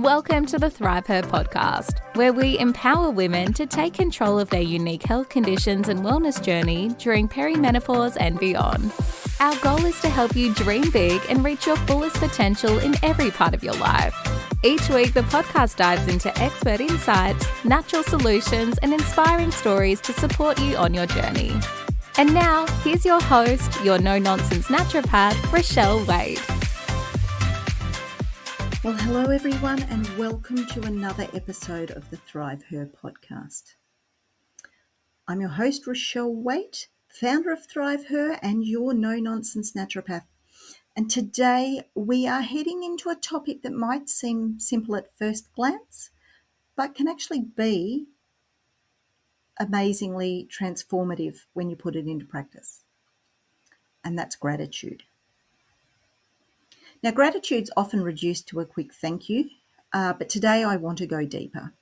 Welcome to the ThriveHer Podcast, where we empower women to take control of their unique health conditions and wellness journey during perimenopause and beyond. Our goal is to help you dream big and reach your fullest potential in every part of your life. Each week, the podcast dives into expert insights, natural solutions, and inspiring stories to support you on your journey. And now, here's your host, your no-nonsense naturopath, Rochelle Waite. Well, hello everyone, and welcome to another episode of the ThriveHer Podcast. I'm your host, Rochelle Waite, founder of ThriveHer and your no-nonsense naturopath. And today we are heading into a topic that might seem simple at first glance, but can actually be amazingly transformative when you put it into practice. And that's gratitude. Now, gratitude's often reduced to a quick thank you, but today I want to go deeper.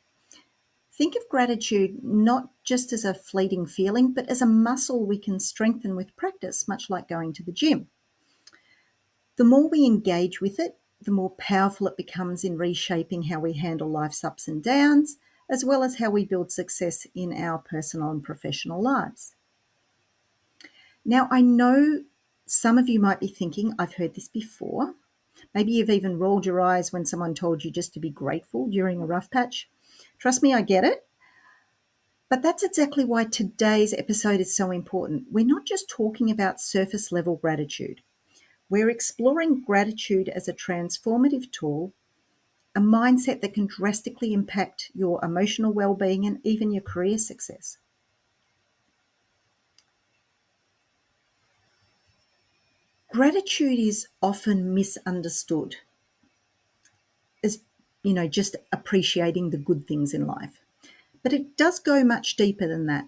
Think of gratitude not just as a fleeting feeling, but as a muscle we can strengthen with practice, much like going to the gym. The more we engage with it, the more powerful it becomes in reshaping how we handle life's ups and downs, as well as how we build success in our personal and professional lives. Now, I know some of you might be thinking, I've heard this before. Maybe you've even rolled your eyes when someone told you just to be grateful during a rough patch. Trust me, I get it. But that's exactly why today's episode is so important. We're not just talking about surface level gratitude. We're exploring gratitude as a transformative tool, a mindset that can drastically impact your emotional well-being and even your career success. Gratitude is often misunderstood as, just appreciating the good things in life. But it does go much deeper than that.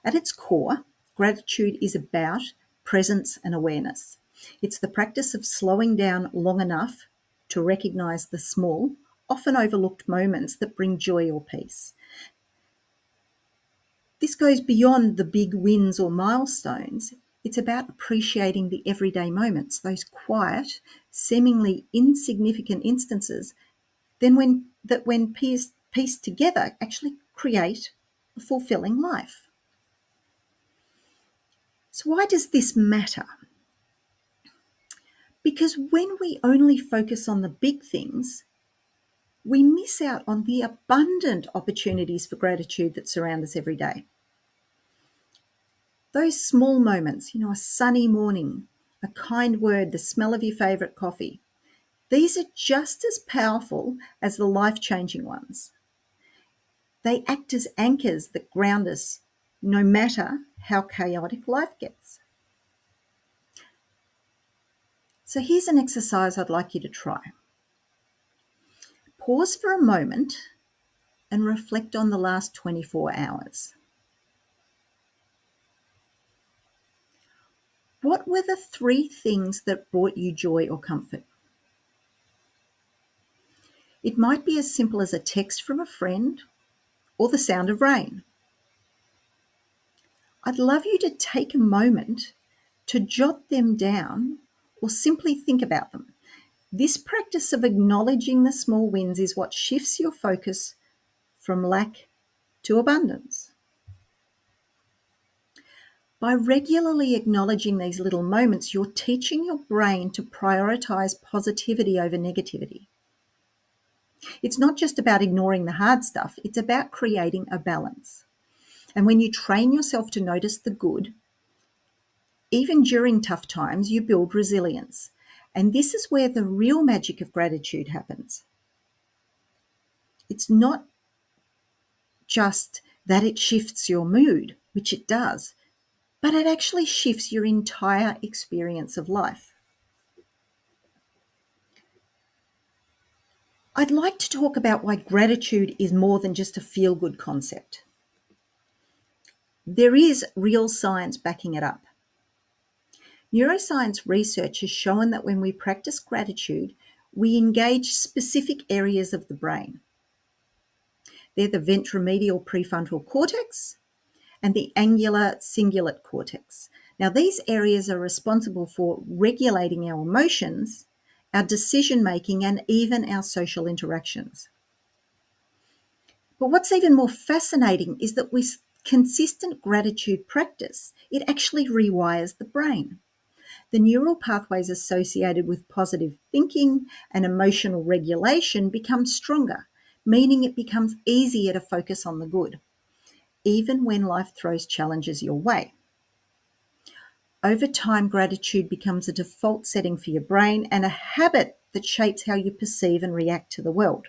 At its core, gratitude is about presence and awareness. It's the practice of slowing down long enough to recognize the small, often overlooked moments that bring joy or peace. This goes beyond the big wins or milestones. It's about appreciating the everyday moments, those quiet, seemingly insignificant instances, when pieced together actually create a fulfilling life. So why does this matter? Because when we only focus on the big things, we miss out on the abundant opportunities for gratitude that surround us every day. Those small moments, a sunny morning, a kind word, the smell of your favorite coffee, these are just as powerful as the life-changing ones. They act as anchors that ground us no matter how chaotic life gets. So here's an exercise I'd like you to try. Pause for a moment and reflect on the last 24 hours. What were the 3 things that brought you joy or comfort? It might be as simple as a text from a friend or the sound of rain. I'd love you to take a moment to jot them down or simply think about them. This practice of acknowledging the small wins is what shifts your focus from lack to abundance. By regularly acknowledging these little moments, you're teaching your brain to prioritize positivity over negativity. It's not just about ignoring the hard stuff, it's about creating a balance. And when you train yourself to notice the good, even during tough times, you build resilience. And this is where the real magic of gratitude happens. It's not just that it shifts your mood, which it does, but it actually shifts your entire experience of life. I'd like to talk about why gratitude is more than just a feel-good concept. There is real science backing it up. Neuroscience research has shown that when we practice gratitude, we engage specific areas of the brain. They're the ventromedial prefrontal cortex and the angular cingulate cortex. Now, these areas are responsible for regulating our emotions, our decision-making, and even our social interactions. But what's even more fascinating is that with consistent gratitude practice, it actually rewires the brain. The neural pathways associated with positive thinking and emotional regulation become stronger, meaning it becomes easier to focus on the good, even when life throws challenges your way. Over time, gratitude becomes a default setting for your brain and a habit that shapes how you perceive and react to the world.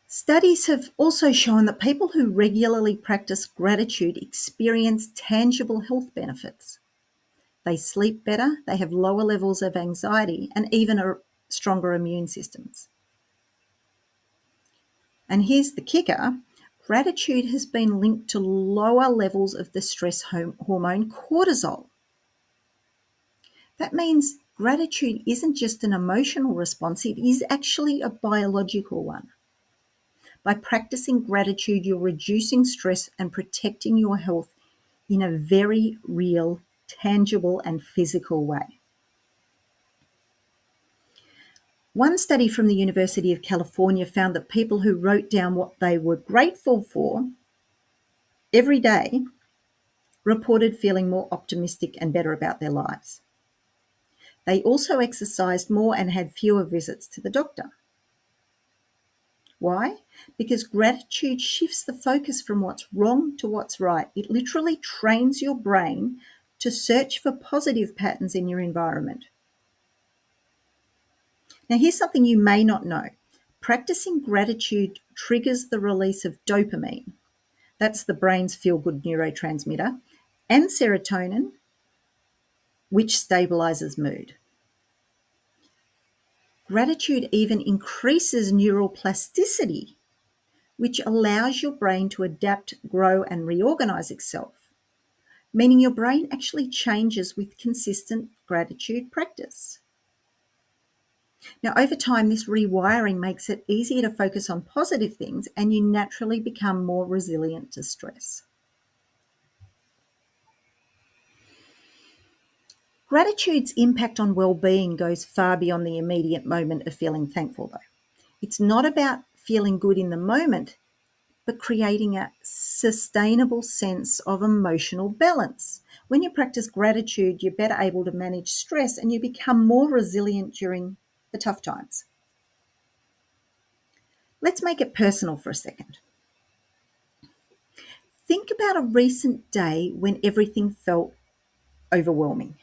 Studies have also shown that people who regularly practice gratitude experience tangible health benefits. They sleep better, they have lower levels of anxiety, and even stronger immune systems. And here's the kicker: gratitude has been linked to lower levels of the stress hormone cortisol. That means gratitude isn't just an emotional response, it is actually a biological one. By practicing gratitude, you're reducing stress and protecting your health in a very real, tangible, and physical way. One study from the University of California found that people who wrote down what they were grateful for every day reported feeling more optimistic and better about their lives. They also exercised more and had fewer visits to the doctor. Why? Because gratitude shifts the focus from what's wrong to what's right. It literally trains your brain to search for positive patterns in your environment. Now, here's something you may not know. Practicing gratitude triggers the release of dopamine. That's the brain's feel-good neurotransmitter, and serotonin, which stabilizes mood. Gratitude even increases neural plasticity, which allows your brain to adapt, grow, and reorganize itself, meaning your brain actually changes with consistent gratitude practice. Now, over time, this rewiring makes it easier to focus on positive things, and you naturally become more resilient to stress. Gratitude's impact on well-being goes far beyond the immediate moment of feeling thankful, though. It's not about feeling good in the moment, but creating a sustainable sense of emotional balance. When you practice gratitude, you're better able to manage stress and you become more resilient during the tough times. Let's make it personal for a second. Think about a recent day when everything felt overwhelming.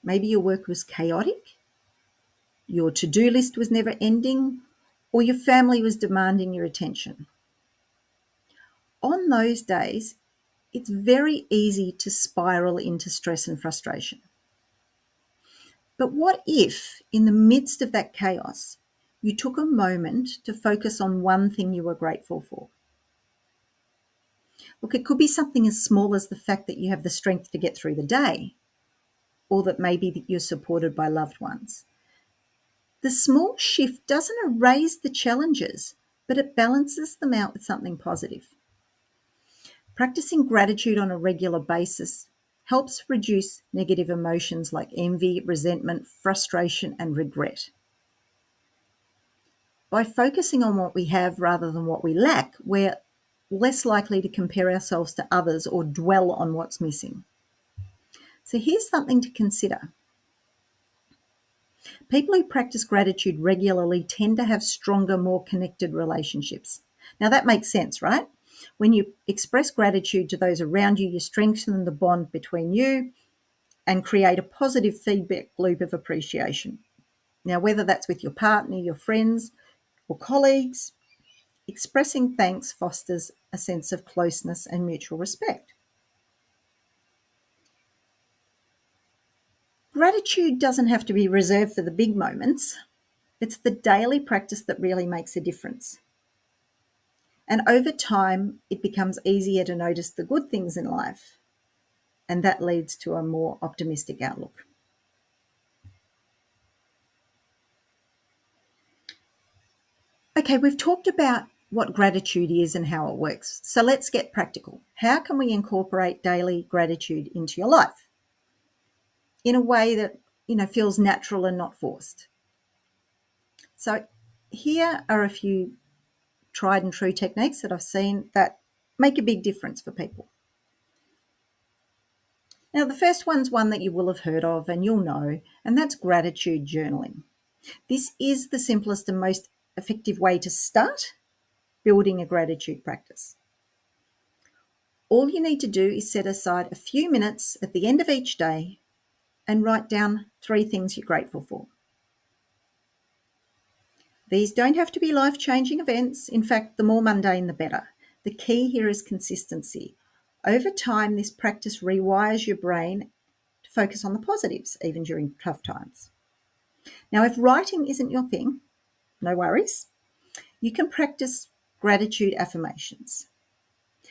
Maybe your work was chaotic, your to-do list was never ending, or your family was demanding your attention. On those days, it's very easy to spiral into stress and frustration. But what if, in the midst of that chaos, you took a moment to focus on one thing you were grateful for? Look, it could be something as small as the fact that you have the strength to get through the day, or that maybe that you're supported by loved ones. The small shift doesn't erase the challenges, but it balances them out with something positive. Practicing gratitude on a regular basis helps reduce negative emotions like envy, resentment, frustration, and regret. By focusing on what we have rather than what we lack, we're less likely to compare ourselves to others or dwell on what's missing. So here's something to consider. People who practice gratitude regularly tend to have stronger, more connected relationships. Now that makes sense, right? When you express gratitude to those around you, you strengthen the bond between you and create a positive feedback loop of appreciation. Now, whether that's with your partner, your friends, or colleagues, expressing thanks fosters a sense of closeness and mutual respect. Gratitude doesn't have to be reserved for the big moments. It's the daily practice that really makes a difference. And over time, it becomes easier to notice the good things in life, and that leads to a more optimistic outlook. Okay, we've talked about what gratitude is and how it works. So let's get practical. How can we incorporate daily gratitude into your life in a way that, feels natural and not forced? So here are a few tried and true techniques that I've seen that make a big difference for people. Now, the first one's one that you will have heard of and you'll know, and that's gratitude journaling. This is the simplest and most effective way to start building a gratitude practice. All you need to do is set aside a few minutes at the end of each day and write down 3 things you're grateful for. These don't have to be life-changing events. In fact, the more mundane, the better. The key here is consistency. Over time, this practice rewires your brain to focus on the positives, even during tough times. Now, if writing isn't your thing, no worries. You can practice gratitude affirmations.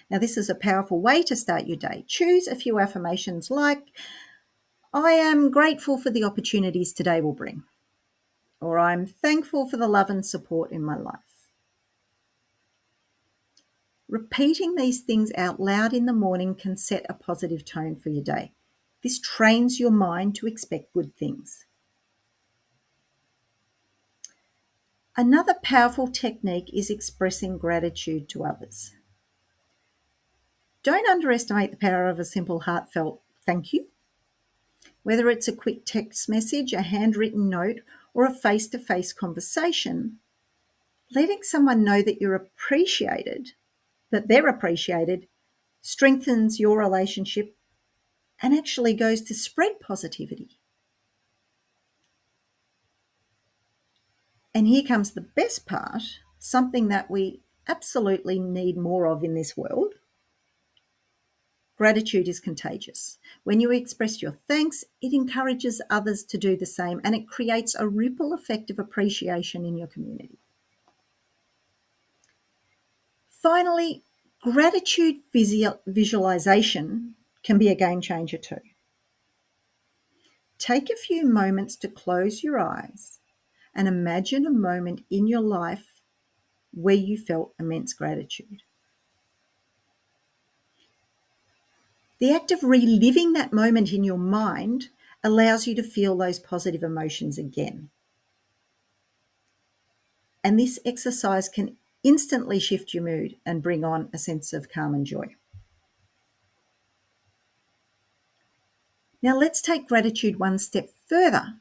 Now, this is a powerful way to start your day. Choose a few affirmations like, I am grateful for the opportunities today will bring, or I'm thankful for the love and support in my life. Repeating these things out loud in the morning can set a positive tone for your day. This trains your mind to expect good things. Another powerful technique is expressing gratitude to others. Don't underestimate the power of a simple, heartfelt thank you. Whether it's a quick text message, a handwritten note, or a face-to-face conversation, letting someone know that you're appreciated, that they're appreciated, strengthens your relationship and actually goes to spread positivity. And here comes the best part, something that we absolutely need more of in this world. Gratitude is contagious. When you express your thanks, it encourages others to do the same, and it creates a ripple effect of appreciation in your community. Finally, gratitude visualization can be a game changer too. Take a few moments to close your eyes and imagine a moment in your life where you felt immense gratitude. The act of reliving that moment in your mind allows you to feel those positive emotions again. And this exercise can instantly shift your mood and bring on a sense of calm and joy. Now let's take gratitude one step further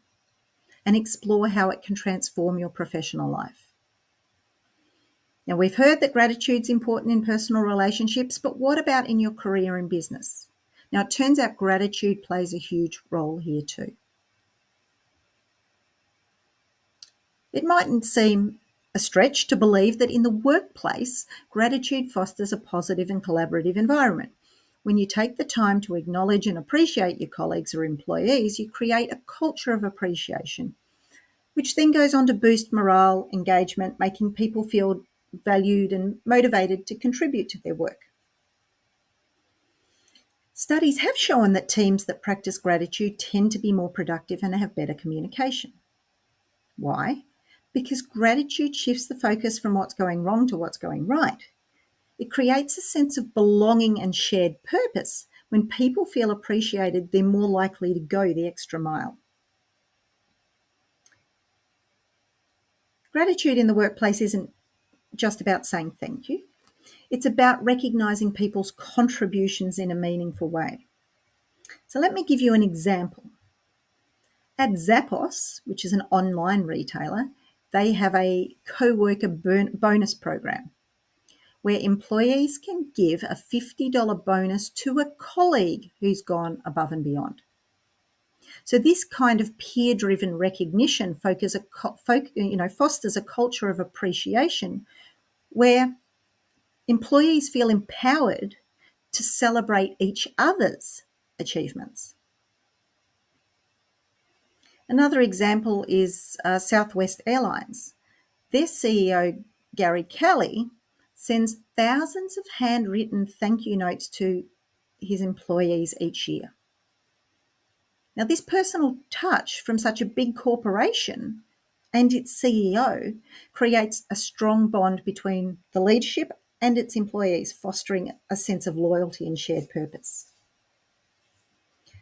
and explore how it can transform your professional life. Now, we've heard that gratitude's important in personal relationships, but what about in your career and business? Now, it turns out gratitude plays a huge role here too. It mightn't seem a stretch to believe that in the workplace, gratitude fosters a positive and collaborative environment. When you take the time to acknowledge and appreciate your colleagues or employees, you create a culture of appreciation, which then goes on to boost morale, engagement, making people feel valued and motivated to contribute to their work. Studies have shown that teams that practice gratitude tend to be more productive and have better communication. Why? Because gratitude shifts the focus from what's going wrong to what's going right. It creates a sense of belonging and shared purpose. When people feel appreciated, they're more likely to go the extra mile. Gratitude in the workplace isn't just about saying thank you. It's about recognizing people's contributions in a meaningful way. So let me give you an example. At Zappos, which is an online retailer, they have a co-worker bonus program where employees can give a $50 bonus to a colleague who's gone above and beyond. So this kind of peer-driven recognition fosters a culture of appreciation where employees feel empowered to celebrate each other's achievements. Another example is Southwest Airlines. Their CEO, Gary Kelly, sends thousands of handwritten thank you notes to his employees each year. Now, this personal touch from such a big corporation and its CEO creates a strong bond between the leadership and its employees, fostering a sense of loyalty and shared purpose.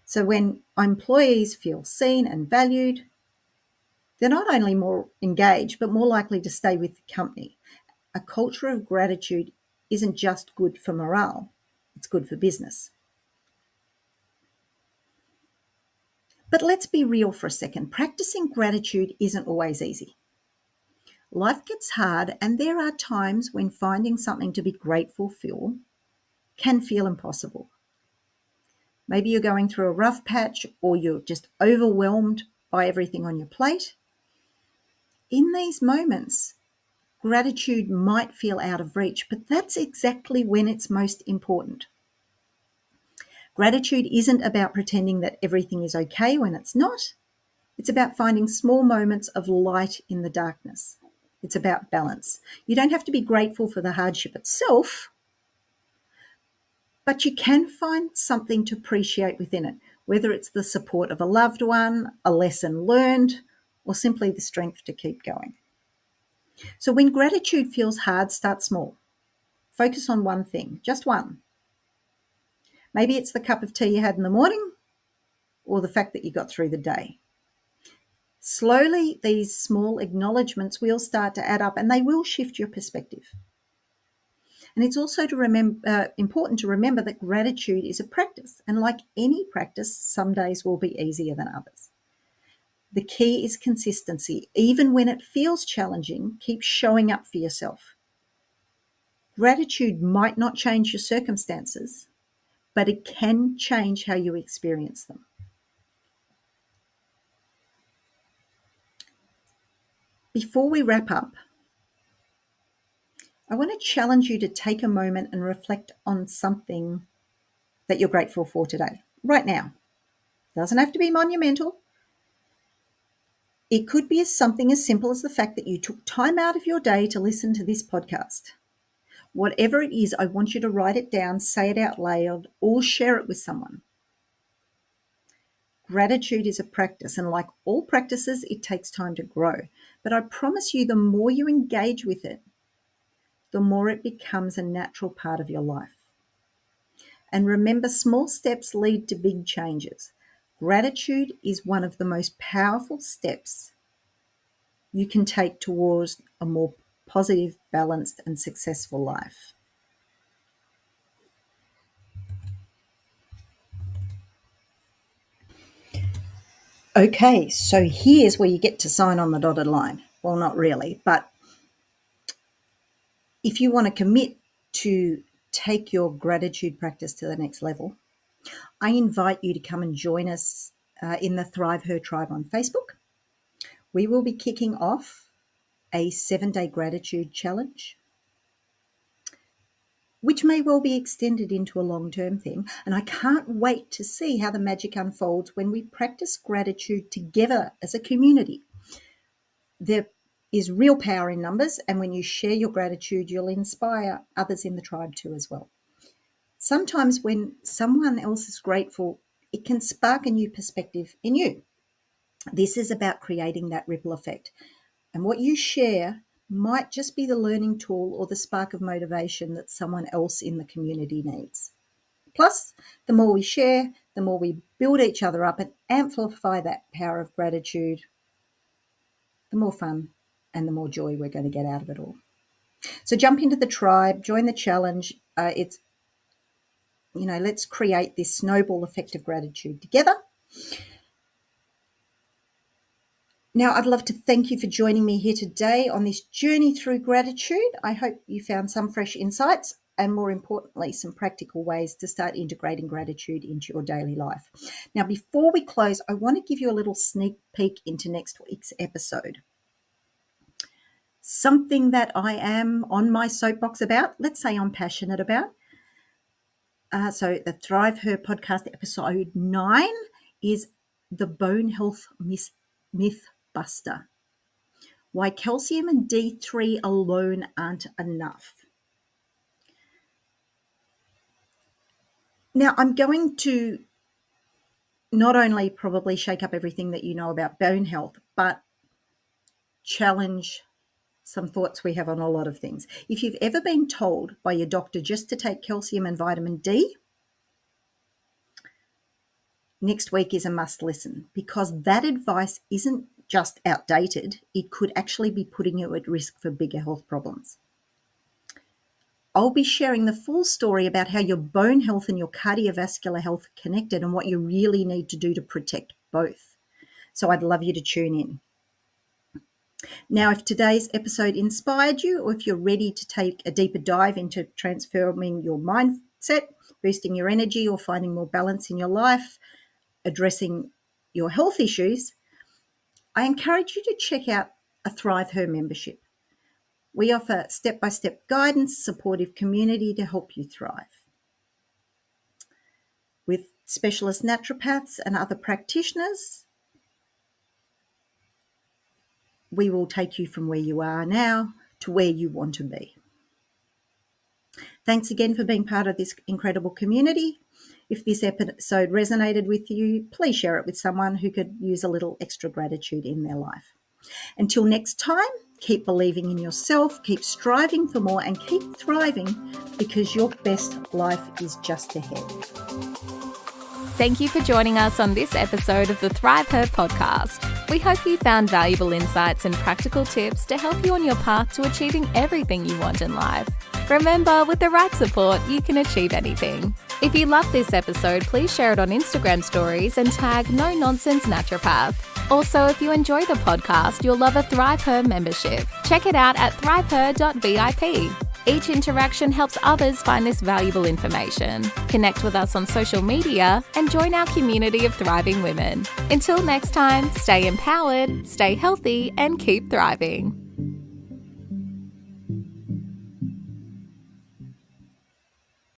So when employees feel seen and valued, They're not only more engaged, but more likely to stay with the company. A culture of gratitude isn't just good for morale, it's good for business. But let's be real for a second. Practicing gratitude isn't always easy. Life gets hard, and there are times when finding something to be grateful for can feel impossible. Maybe you're going through a rough patch or you're just overwhelmed by everything on your plate. In these moments, gratitude might feel out of reach, but that's exactly when it's most important. Gratitude isn't about pretending that everything is okay when it's not. It's about finding small moments of light in the darkness. It's about balance. You don't have to be grateful for the hardship itself, but you can find something to appreciate within it, whether it's the support of a loved one, a lesson learned, or simply the strength to keep going. So when gratitude feels hard, start small. Focus on one thing, just one. Maybe it's the cup of tea you had in the morning or the fact that you got through the day. Slowly, these small acknowledgements will start to add up and they will shift your perspective. And it's also important to remember that gratitude is a practice. And like any practice, some days will be easier than others. The key is consistency. Even when it feels challenging, keep showing up for yourself. Gratitude might not change your circumstances, but it can change how you experience them. Before we wrap up, I want to challenge you to take a moment and reflect on something that you're grateful for today, right now. Doesn't have to be monumental. It could be something as simple as the fact that you took time out of your day to listen to this podcast. Whatever it is, I want you to write it down, say it out loud, or share it with someone. Gratitude is a practice, and like all practices, it takes time to grow. But I promise you, the more you engage with it, the more it becomes a natural part of your life. And remember, small steps lead to big changes. Gratitude is one of the most powerful steps you can take towards a more positive, balanced, and successful life. Okay, so here's where you get to sign on the dotted line. Well, not really, but if you want to commit to take your gratitude practice to the next level, I invite you to come and join us in the ThriveHer tribe on Facebook. We will be kicking off a 7-day gratitude challenge, which may well be extended into a long-term thing. And I can't wait to see how the magic unfolds when we practice gratitude together as a community. There is real power in numbers, and when you share your gratitude, you'll inspire others in the tribe too as well. Sometimes when someone else is grateful, it can spark a new perspective in you. This is about creating that ripple effect. And what you share might just be the learning tool or the spark of motivation that someone else in the community needs. Plus, the more we share, the more we build each other up and amplify that power of gratitude, the more fun and the more joy we're going to get out of it all. So jump into the tribe, join the challenge. Let's create this snowball effect of gratitude together. Now, I'd love to thank you for joining me here today on this journey through gratitude. I hope you found some fresh insights and, more importantly, some practical ways to start integrating gratitude into your daily life. Now, before we close, I want to give you a little sneak peek into next week's episode. Something that I am on my soapbox about, let's say I'm passionate about. So the ThriveHer Podcast episode 9 is the bone health myth buster. Why calcium and D3 alone aren't enough. Now, I'm going to not only probably shake up everything that you know about bone health, but challenge some thoughts we have on a lot of things. If you've ever been told by your doctor just to take calcium and vitamin D, next week is a must listen, because that advice isn't just outdated, it could actually be putting you at risk for bigger health problems. I'll be sharing the full story about how your bone health and your cardiovascular health are connected and what you really need to do to protect both. So I'd love you to tune in. Now, if today's episode inspired you, or if you're ready to take a deeper dive into transforming your mindset, boosting your energy, or finding more balance in your life, addressing your health issues, I encourage you to check out a ThriveHer membership. We offer step-by-step guidance, supportive community to help you thrive. With specialist naturopaths and other practitioners, we will take you from where you are now to where you want to be. Thanks again for being part of this incredible community. If this episode resonated with you, please share it with someone who could use a little extra gratitude in their life. Until next time, keep believing in yourself, keep striving for more, and keep thriving, because your best life is just ahead. Thank you for joining us on this episode of the ThriveHer Podcast. We hope you found valuable insights and practical tips to help you on your path to achieving everything you want in life. Remember, with the right support, you can achieve anything. If you loved this episode, please share it on Instagram stories and tag No Nonsense Naturopath. Also, if you enjoy the podcast, you'll love a ThriveHer membership. Check it out at thriveher.vip. Each interaction helps others find this valuable information. Connect with us on social media and join our community of thriving women. Until next time, stay empowered, stay healthy, and keep thriving.